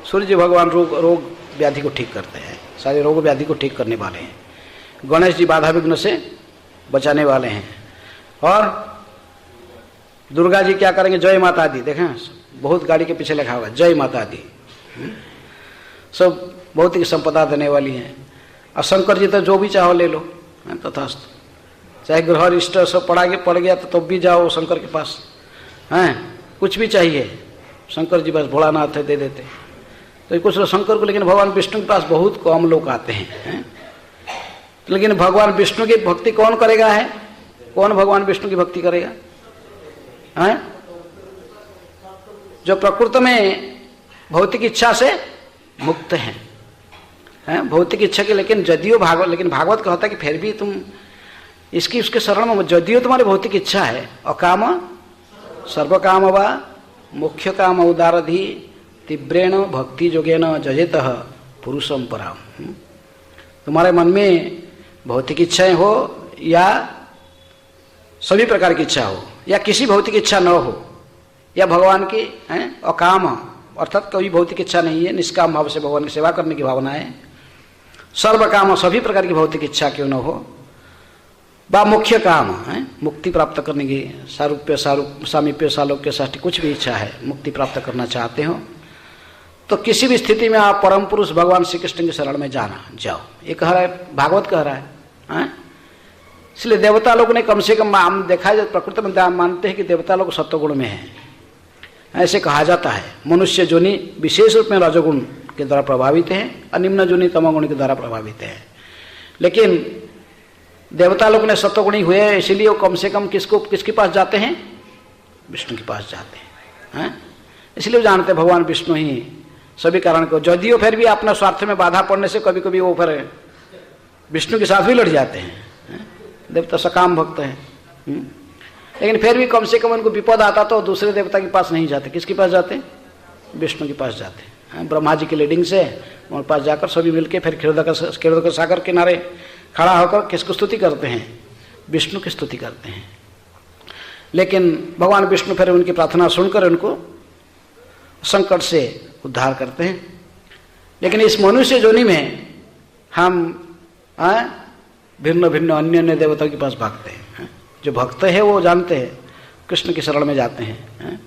सूर्य भगवान रोग व्याधि को ठीक करते हैं, सारे रोग व्याधि को ठीक करने वाले हैं। गणेश जी बाधा विघ्न से बचाने वाले हैं। और दुर्गा जी क्या करेंगे? जय माता दी। देखें बहुत गाड़ी के पीछे लिखा हुआ जय माता दी, सब भौतिक संपदा देने वाली हैं। और शंकर जी तो जो भी चाहो ले लो, तथास्तु। चाहे गृह इष्ट सब पड़ गया तो तब भी जाओ शंकर के पास, कुछ भी चाहिए शंकर जी बस भोलानाथ है दे देते। तो कुछ लोग शंकर को, लेकिन भगवान विष्णु के पास बहुत कम लोग आते हैं। लेकिन भगवान विष्णु की भक्ति कौन करेगा है? कौन भगवान विष्णु की भक्ति करेगा? जो प्रकृति में भौतिक इच्छा से मुक्त हैं, हैं भौतिक इच्छा की, लेकिन जदियो भागवत, लेकिन भागवत कहता है कि फिर भी तुम इसकी उसके शरण में, जदियो तुम्हारी भौतिक इच्छा है, अकाम सर्व काम वा मुख्य काम उदारधि तीव्रेण भक्ति जोगेन जजेत पुरुषम पराम। तुम्हारे मन में भौतिक इच्छाएं हो या सभी प्रकार की इच्छा हो या किसी भौतिक इच्छा न हो या भगवान की अकाम अर्थात कोई भौतिक इच्छा नहीं है, निष्काम भाव से भगवान की सेवा करने की भावना है, सर्व काम सभी प्रकार की भौतिक इच्छा क्यों न हो, बा मुख्य काम है मुक्ति प्राप्त करने की, सारूप्य सामीप्य सालोक्य षष्ठी कुछ भी इच्छा है, मुक्ति प्राप्त करना चाहते हो तो किसी भी स्थिति में आप परम पुरुष भगवान श्री कृष्ण की शरण में जाओ। ये कह रहा है, भागवत कह रहा है। इसलिए देवता लोग ने कम से कम हम देखा है, प्रकृति में मानते हैं कि देवता लोग सत्वगुण में हैं, ऐसे कहा जाता है। मनुष्य जोनि विशेष रूप में रजोगुण के द्वारा प्रभावित है और निम्न जोनि तमोगुण के द्वारा प्रभावित है। लेकिन देवता लोग ने सत्वगुणी हुए, इसीलिए वो कम से कम किसके पास जाते हैं? विष्णु के पास जाते हैं। इसलिए वो जानते हैं भगवान विष्णु ही सभी कारण को, जदियो फिर भी अपना स्वार्थ में बाधा पड़ने से कभी कभी वो फिर विष्णु के साथ भी लड़ जाते हैं। देवता सकाम भक्त हैं, लेकिन फिर भी कम से कम उनको विपद आता तो दूसरे देवता के पास नहीं जाते, किसके पास जाते? विष्णु के पास जाते हैं। ब्रह्मा जी की लीडिंग से उनके पास जाकर सभी मिलकर फिर क्षीरोदक सागर किनारे खड़ा होकर किसको स्तुति करते हैं? विष्णु की स्तुति करते हैं। लेकिन भगवान विष्णु फिर उनकी प्रार्थना सुनकर उनको संकट से उद्धार करते हैं। लेकिन इस मनुष्य जोनि में हम भिन्न भिन्न अन्य अन्य देवताओं के पास भागते हैं। जो भक्त है वो जानते हैं कृष्ण की शरण में जाते हैं।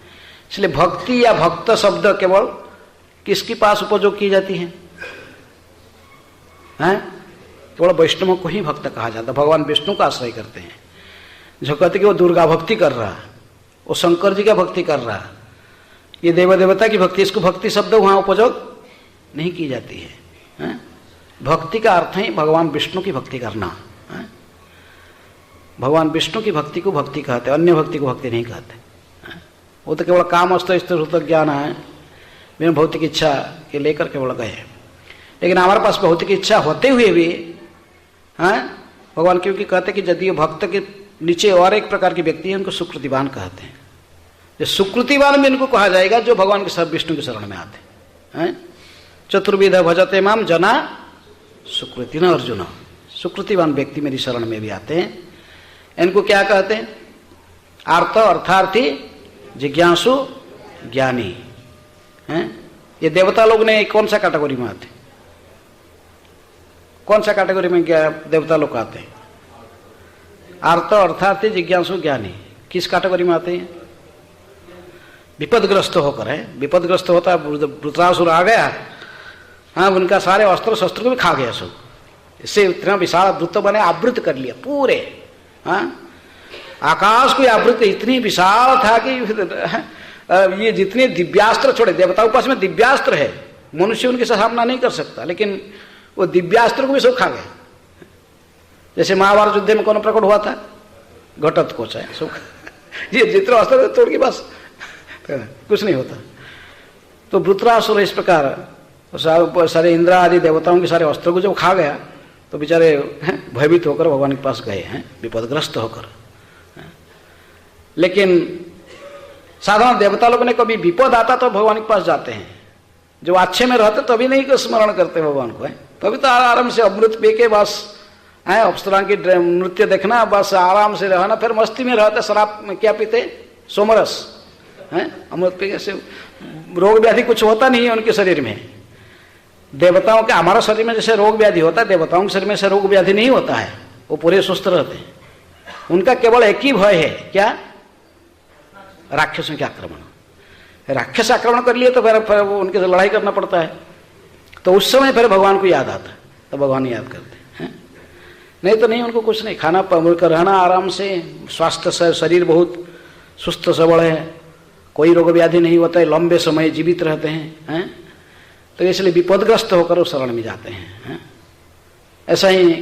इसलिए भक्ति या भक्त शब्द केवल किसके पास उपयोग की जाती है? केवल वैष्णवों को ही भक्त कहा जाता है। भगवान विष्णु का आश्रय करते हैं। जो कहते कि वो दुर्गा भक्ति कर रहा, वो शंकर जी का भक्ति कर रहा, ये देव देवता की भक्ति, इसको भक्ति शब्द वहां उपयोग नहीं की जाती है। भक्ति का अर्थ है भगवान विष्णु की भक्ति करना। भगवान विष्णु की भक्ति को भक्ति कहते, अन्य भक्ति को भक्ति नहीं कहते। वो तो केवल काम अस्त्र ज्ञान है, बिना भौतिक इच्छा के लेकर केवल गए। लेकिन हमारे पास भौतिक इच्छा होते हुए भी भगवान क्योंकि कहते कि यदि भक्त के नीचे और एक प्रकार के व्यक्ति हैं, उनको सुकृतिवान कहते हैं। जो सुकृतिवान में इनको कहा जाएगा जो भगवान के सब विष्णु की शरण में आते हैं। चतुर्विध भजते माम जना सुकृति न अर्जुन, सुकृतिवान व्यक्ति मेरी शरण में भी आते हैं। इनको क्या कहते हैं? आर्त अर्थार्थी जिज्ञासु ज्ञानी हैं। ये देवता लोग ने कौन सा कैटेगरी में आते? कौन सा कैटेगरी में क्या देवता लोग आते हैं? आर्त अर्थार्थी जिज्ञासु ज्ञानी किस कैटेगरी में आते हैं? विपदग्रस्त होकर है। विपदग्रस्त होता है, वृत्रासुर आ गया, उनका सारे अस्त्र शस्त्र को भी खा गया सब। इससे इतना विशाल वृत्त बने, आवृत कर लिया पूरे। आकाश को आवृत इतनी विशाल था कि ये जितने दिव्यास्त्र छोड़े, देवताओं के पास में दिव्यास्त्र है, मनुष्य उनके सामना नहीं कर सकता, लेकिन वो दिव्यास्त्र को भी सब खा गए। जैसे महाभारत युद्ध में कौन प्रकट हुआ था? घटोत्कच है सब। ये जितने अस्त्र तोड़ के बस कुछ नहीं होता। तो वृत्रासुर इस प्रकार सारे इंद्र आदि देवताओं के सारे अस्त्रों को जब खा गया तो बेचारे भयभीत होकर भगवान के पास गए हैं, विपदग्रस्त होकर। लेकिन साधारण देवता लोगों ने कभी विपद आता तो भगवान के पास जाते हैं। जो अच्छे में रहते तभी नहीं स्मरण करते भगवान को, तभी तो आराम से अमृत पी के बस अप्सरा की नृत्य देखना, बस आराम से रहना, फिर मस्ती में रहते। शराब क्या पीते? सोमरस अमृत पी के से रोग व्याधि कुछ होता नहीं है उनके शरीर में। देवताओं के हमारा शरीर में जैसे रोग व्याधि होता है, देवताओं के शरीर में से रोग व्याधि नहीं होता है, वो पूरे स्वस्थ रहते हैं। उनका केवल एक ही भय है, क्या? राक्षसों के आक्रमण। राक्षस आक्रमण कर लिए तो फिर उनके से लड़ाई करना पड़ता है। तो उस समय फिर भगवान को याद आता, तो भगवान याद करते हैं। नहीं तो नहीं, उनको कुछ नहीं, खाना कर रहना आराम से, स्वास्थ्य शरीर बहुत सुस्त सबल है, कोई रोग व्याधि नहीं होता है, लंबे समय जीवित रहते हैं। तो इसलिए विपदग्रस्त होकर वो शरण में जाते हैं। ऐसा ही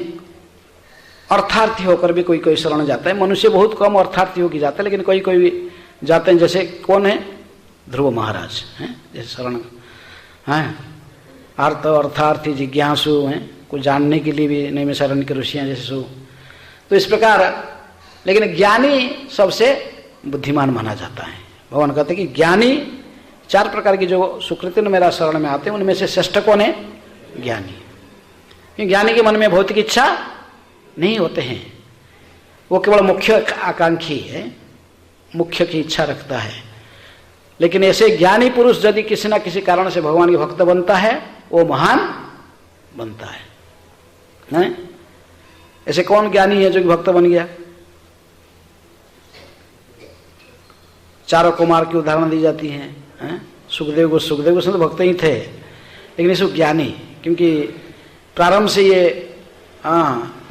अर्थार्थी होकर भी कोई कोई शरण जाता है। मनुष्य बहुत कम अर्थार्थी होकर जाता है, लेकिन कोई कोई भी जाते हैं। जैसे कौन है? ध्रुव महाराज हैं, जैसे शरण अर्थ अर्थार्थी जिज्ञासु हैं, कुछ जानने के लिए भी नैमिषारण्य के ऋषियाँ जैसे सो। तो इस प्रकार, लेकिन ज्ञानी सबसे बुद्धिमान माना जाता है। भगवान कहते हैं कि ज्ञानी 4 प्रकार की जो सुकृति मेरा शरण में आते हैं उनमें से श्रेष्ठ कौन है? ज्ञानी। ज्ञानी के मन में भौतिक इच्छा नहीं होते हैं, वो केवल मुख्य आकांक्षी है, मुख्य की इच्छा रखता है। लेकिन ऐसे ज्ञानी पुरुष यदि किसी न किसी कारण से भगवान के भक्त बनता है, वो महान बनता है। नहीं? ऐसे कौन ज्ञानी है जो भक्त बन गया? 4 कुमार की उदाहरण दी जाती है। सुखदेव गोस्वामी तो भक्त ही थे, लेकिन इस ज्ञानी, क्योंकि प्रारंभ से ये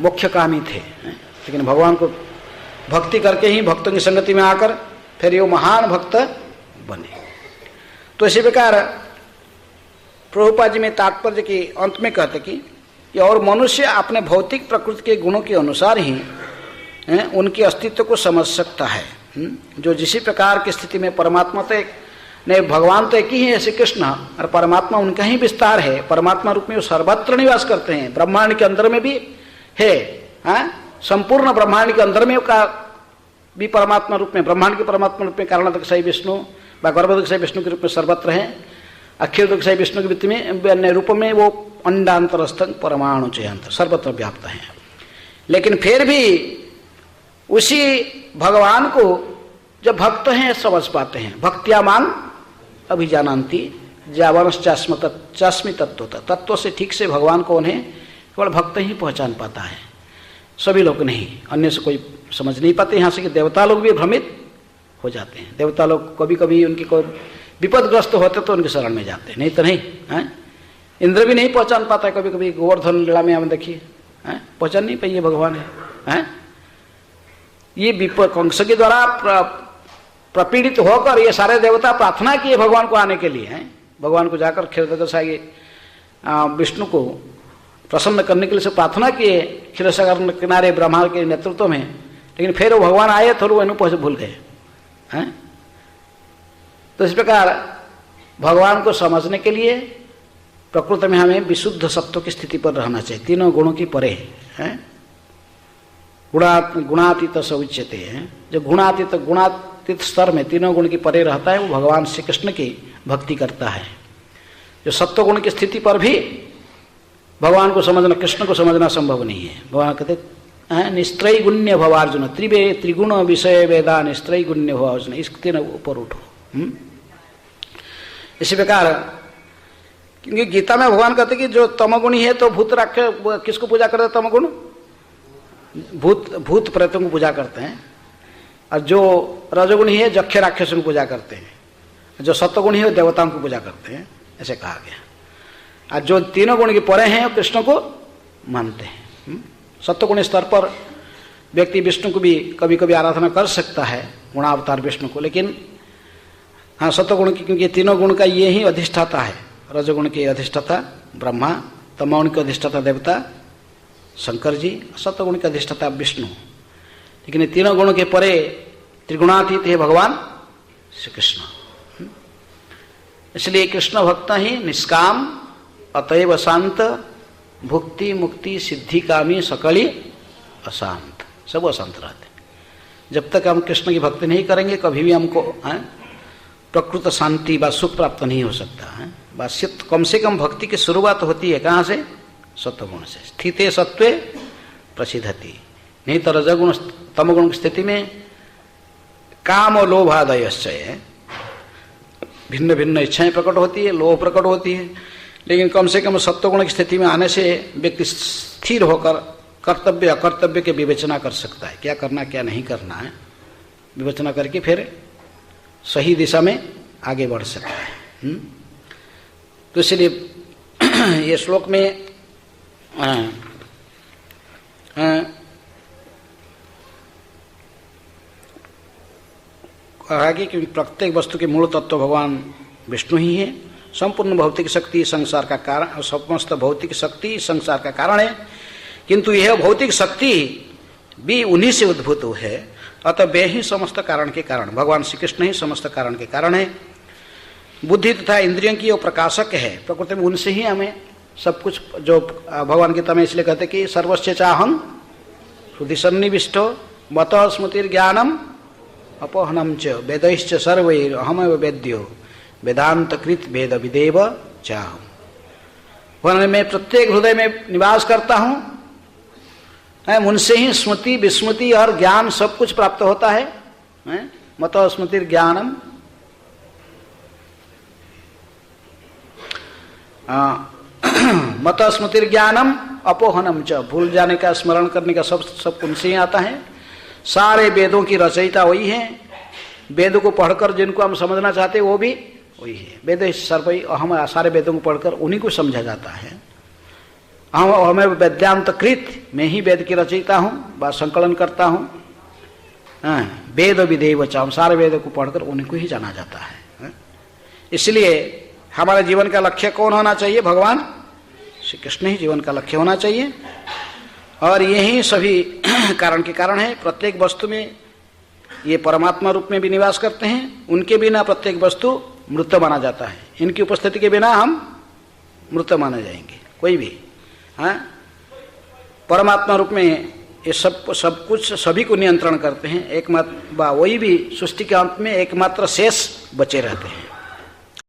मुख्य काम ही थे, लेकिन भगवान को भक्ति करके ही भक्तों की संगति में आकर फिर ये महान भक्त बने। तो इसी प्रकार प्रभुपाद जी में तात्पर्य के अंत में कहते कि और मनुष्य अपने भौतिक प्रकृति के गुणों के अनुसार ही उनके अस्तित्व को समझ सकता है। जो जिसी प्रकार की स्थिति में परमात्मा तो एक नहीं, भगवान तो एक ही है श्री कृष्ण, और परमात्मा उनका ही विस्तार है। परमात्मा रूप में वो सर्वत्र निवास करते हैं, ब्रह्मांड के अंदर में भी है। संपूर्ण ब्रह्मांड के अंदर में का भी परमात्मा रूप में, ब्रह्मांड के परमात्मा रूप में कारणोदकसाई विष्णु व गर्भोदकसाई विष्णु के रूप में सर्वत्र है। अक्षरोदकसाई विष्णु की वृत्ति में अन्य रूप में वो अंडांतरस्थ परमाणु चयांतर सर्वत्र व्याप्त है। लेकिन फिर भी उसी भगवान को जब भक्त हैं समझ पाते हैं। भक्त्यामान अभिजानंती जावनश्चास्मि तत्व से ठीक से भगवान कौन है केवल भक्त ही पहचान पाता है, सभी लोग नहीं, अन्य से कोई समझ नहीं पाते। यहाँ से कि देवता लोग भी भ्रमित हो जाते हैं। देवता लोग कभी कभी उनकी कोई विपदग्रस्त होते तो उनके शरण में जाते हैं, नहीं तो नहीं है। इंद्र भी नहीं पहचान पाता है, कभी कभी गोवर्धन लीला में हम देखिए पहचान नहीं पाइए भगवान है। ये कंस के द्वारा प्रपीड़ित होकर ये सारे देवता प्रार्थना किए भगवान को आने के लिए हैं। भगवान को जाकर क्षीरसागर विष्णु को प्रसन्न करने के लिए से प्रार्थना किए क्षीरसागर किनारे ब्रह्मा के नेतृत्व में, लेकिन फिर वो भगवान आए तो वो इन्हों भूल गए हैं। तो इस प्रकार भगवान को समझने के लिए प्रकृति में हमें विशुद्ध सत्व की स्थिति पर रहना चाहिए, तीनों गुणों की परे है। गुणातीत स उच्यते हैं। जो गुणातीत स्तर में तीनों गुण की परे रहता है वो भगवान श्री कृष्ण की भक्ति करता है। जो सत्व गुण की स्थिति पर भी भगवान को समझना, कृष्ण को समझना संभव नहीं है। भगवान कहते हैं निस्त्रय गुण्य भवार्जुन, त्रिगुण विषय वेदा निस्त्रय गुण्य भवार्जुन, इस तीन ऊपर उठो। इसी प्रकार क्योंकि गीता में भगवान कहते कि जो तमगुणी है तो भूत राक्षस किसको पूजा करते हैं? तमगुण भूत प्रेतों को पूजा करते हैं, और जो रजोगुणी है जक्ष राक्षसों को पूजा करते हैं, जो सत्वगुणी है वो देवताओं को पूजा करते हैं, ऐसे कहा गया। और जो तीनों गुण के परे हैं वो कृष्ण को मानते हैं। सत्वगुणी स्तर पर व्यक्ति विष्णु को भी कभी कभी आराधना कर सकता है, गुणावतार विष्णु को, लेकिन हाँ सत्वगुण की, क्योंकि तीनों गुण का ये ही अधिष्ठाता है। रजोगुण की अधिष्ठाता ब्रह्मा, तमोगुण की अधिष्ठाता देवता शंकर जी, सत्वगुण की अधिष्ठाता विष्णु। लेकिन तीनों गुणों के परे त्रिगुणातीत है भगवान श्री कृष्ण। इसलिए कृष्ण भक्त ही निष्काम अतएव शांत, भुक्ति मुक्ति सिद्धि कामी सकली अशांत, सब अशांत रहते। जब तक हम कृष्ण की भक्ति नहीं करेंगे कभी भी हमको प्रकृत शांति व सुख प्राप्त नहीं हो सकता है। बस कम से कम भक्ति की शुरुआत होती है कहाँ से? सत्वगुण से। स्थिते सत्वे प्रसिद्धति, नहीं तो रजगुण तमगुण की स्थिति में काम और लोभादयश्चय भिन्न भिन्न इच्छाएं प्रकट होती है, लोभ प्रकट होती है। लेकिन कम से कम सत्वगुण की स्थिति में आने से व्यक्ति स्थिर होकर कर्तव्य अकर्तव्य के विवेचना कर सकता है, क्या करना क्या नहीं करना है, विवेचना करके फिर सही दिशा में आगे बढ़ सकता है। तो इसलिए ये श्लोक में कहा कि प्रत्येक वस्तु के मूल तत्व भगवान विष्णु ही है। संपूर्ण भौतिक शक्ति संसार का कारण, समस्त भौतिक शक्ति संसार का कारण है, किंतु यह भौतिक शक्ति भी उन्हीं से उद्भूत है। अतः वे ही समस्त कारण के कारण, भगवान श्री कृष्ण ही समस्त कारण के कारण है। बुद्धि तथा इंद्रियों की वो प्रकाशक है प्रकृति में, उनसे ही हमें सब कुछ, जो भगवान गीता में इसलिए कहते कि सर्वस्य चाहं श्रुति सन्निविष्टो मत स्मृतिर्ज्ञानम अपोहनम च वेदैश्च सर्वैर अहमेव वेद्यो वेदांत कृत वेद विदेव चाहूं। मैं प्रत्येक हृदय में निवास करता हूं, उनसे ही स्मृति विस्मृति और ज्ञान सब कुछ प्राप्त होता है। मत स्मृतिर्ज्ञानम मत स्मृतिर्ज्ञानम अपोहनम च, भूल जाने का, स्मरण करने का सब उनसे ही आता है। सारे वेदों की रचयिता वही है। वेद को पढ़कर जिनको हम समझना चाहते हैं वो भी वही है। वेद सर्वै, हम सारे वेदों को पढ़कर उन्हीं को समझा जाता है। हमें वेदांत कृत, मैं ही वेद की रचयिता हूँ, बात संकलन करता हूँ। वेद विदेव च, हम सारे वेदों को पढ़कर उन्हीं को ही जाना जाता है। इसलिए हमारे जीवन का लक्ष्य कौन होना चाहिए? भगवान श्री कृष्ण ही जीवन का लक्ष्य होना चाहिए। और यही सभी कारण के कारण है। प्रत्येक वस्तु में ये परमात्मा रूप में भी निवास करते हैं, उनके बिना प्रत्येक वस्तु मृत माना जाता है। इनकी उपस्थिति के बिना हम मृत माने जाएंगे कोई भी। परमात्मा रूप में ये सब कुछ सभी को नियंत्रण करते हैं। एकमात्र वही भी सृष्टि के अंत में एकमात्र शेष बचे रहते हैं।